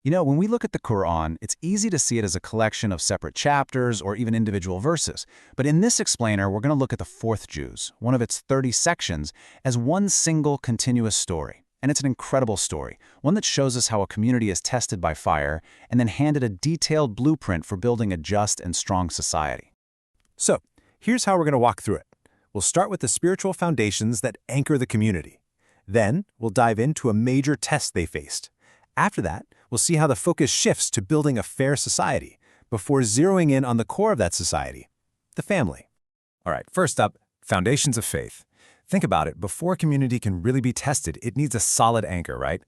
You know, when we look at the Quran, it's easy to see it as a collection of separate chapters or even individual verses. But in this explainer, we're going to look at the fourth juz, one of its 30 sections, as one single continuous story. And it's an incredible story, one that shows us how a community is tested by fire and then handed a detailed blueprint for building a just and strong society. So, here's how we're going to walk through it. We'll start with the spiritual foundations that anchor the community. Then, we'll dive into a major test they faced. After that, we'll see how the focus shifts to building a fair society, before zeroing in on the core of that society, the family. All right, first up, foundations of faith. Think about it, before a community can really be tested, it needs a solid anchor, right?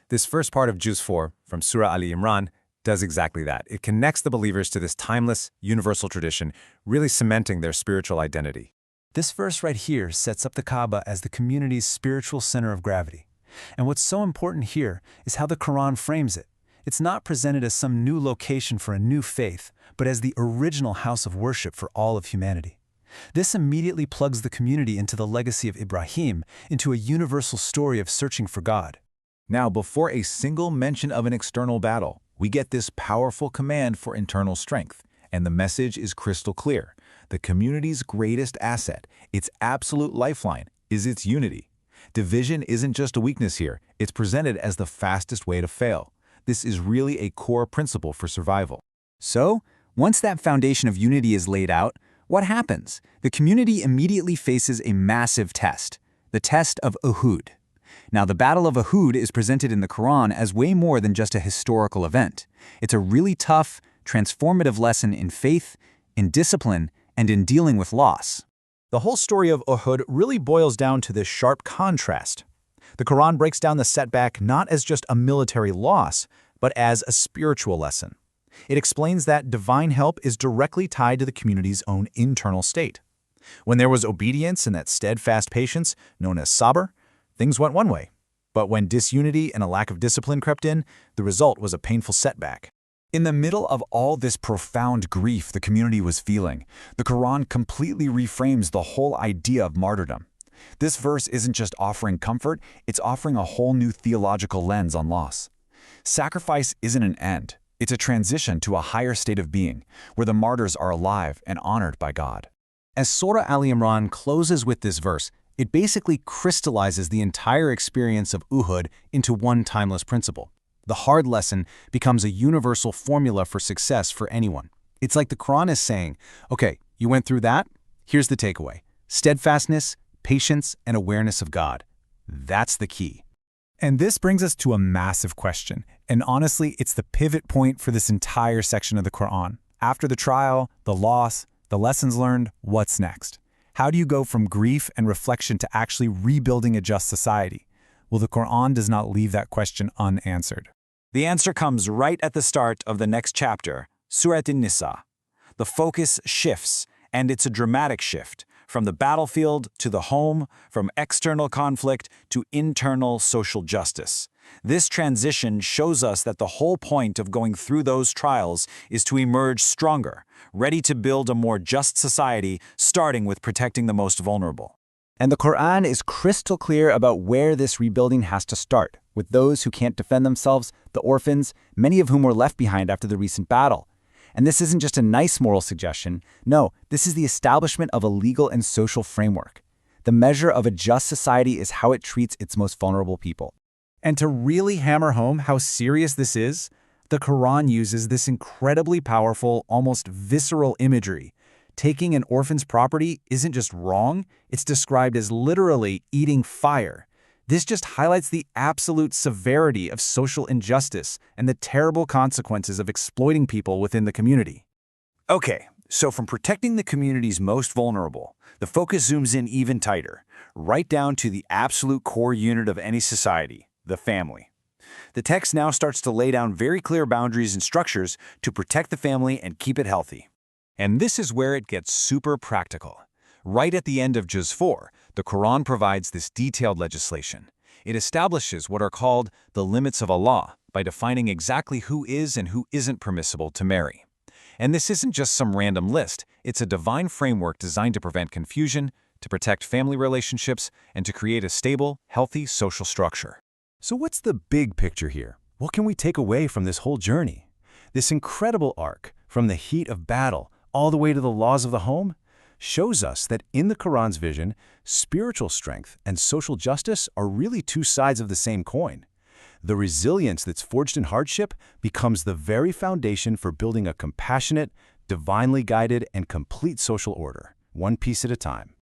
This first part of Juz 4, from Surah Ali Imran, does exactly that. It connects the believers to this timeless, universal tradition, really cementing their spiritual identity. This verse right here sets up the Kaaba as the community's spiritual center of gravity. And what's so important here is how the Quran frames it. It's not presented as some new location for a new faith, but as the original house of worship for all of humanity. This immediately plugs the community into the legacy of Ibrahim, into a universal story of searching for God. Now, before a single mention of an external battle, we get this powerful command for internal strength, and the message is crystal clear. The community's greatest asset, its absolute lifeline, is its unity. Division isn't just a weakness here, it's presented as the fastest way to fail. This is really a core principle for survival. So, once that foundation of unity is laid out, what happens? The community immediately faces a massive test, the test of Uhud. Now, the Battle of Uhud is presented in the Quran as way more than just a historical event. It's a really tough, transformative lesson in faith, in discipline, and in dealing with loss. The whole story of Uhud really boils down to this sharp contrast. The Quran breaks down the setback not as just a military loss, but as a spiritual lesson. It explains that divine help is directly tied to the community's own internal state. When there was obedience and that steadfast patience, known as sabr, things went one way. But when disunity and a lack of discipline crept in, the result was a painful setback. In the middle of all this profound grief the community was feeling, the Quran completely reframes the whole idea of martyrdom. This verse isn't just offering comfort, it's offering a whole new theological lens on loss. Sacrifice isn't an end, it's a transition to a higher state of being, where the martyrs are alive and honored by God. As Surah Ali Imran closes with this verse, it basically crystallizes the entire experience of Uhud into one timeless principle. The hard lesson becomes a universal formula for success for anyone. It's like the Quran is saying, okay, you went through that? Here's the takeaway. Steadfastness, patience, and awareness of God. That's the key. And this brings us to a massive question. And honestly, it's the pivot point for this entire section of the Quran. After the trial, the loss, the lessons learned, what's next? How do you go from grief and reflection to actually rebuilding a just society? Well, the Quran does not leave that question unanswered. The answer comes right at the start of the next chapter, Surah An-Nisa. The focus shifts, and it's a dramatic shift, from the battlefield to the home, from external conflict to internal social justice. This transition shows us that the whole point of going through those trials is to emerge stronger, ready to build a more just society, starting with protecting the most vulnerable. And the Quran is crystal clear about where this rebuilding has to start, with those who can't defend themselves, the orphans, many of whom were left behind after the recent battle. And this isn't just a nice moral suggestion. No, this is the establishment of a legal and social framework. The measure of a just society is how it treats its most vulnerable people. And to really hammer home how serious this is, the Quran uses this incredibly powerful, almost visceral imagery. Taking an orphan's property isn't just wrong, it's described as literally eating fire. This just highlights the absolute severity of social injustice and the terrible consequences of exploiting people within the community. Okay, so from protecting the community's most vulnerable, the focus zooms in even tighter, right down to the absolute core unit of any society, the family. The text now starts to lay down very clear boundaries and structures to protect the family and keep it healthy. And this is where it gets super practical. Right at the end of Juz 4, the Quran provides this detailed legislation. It establishes what are called the limits of Allah by defining exactly who is and who isn't permissible to marry. And this isn't just some random list, it's a divine framework designed to prevent confusion, to protect family relationships, and to create a stable, healthy social structure. So what's the big picture here? What can we take away from this whole journey? This incredible arc, from the heat of battle all the way to the laws of the home, shows us that in the Quran's vision, spiritual strength and social justice are really two sides of the same coin. The resilience that's forged in hardship becomes the very foundation for building a compassionate, divinely guided, and complete social order, one piece at a time.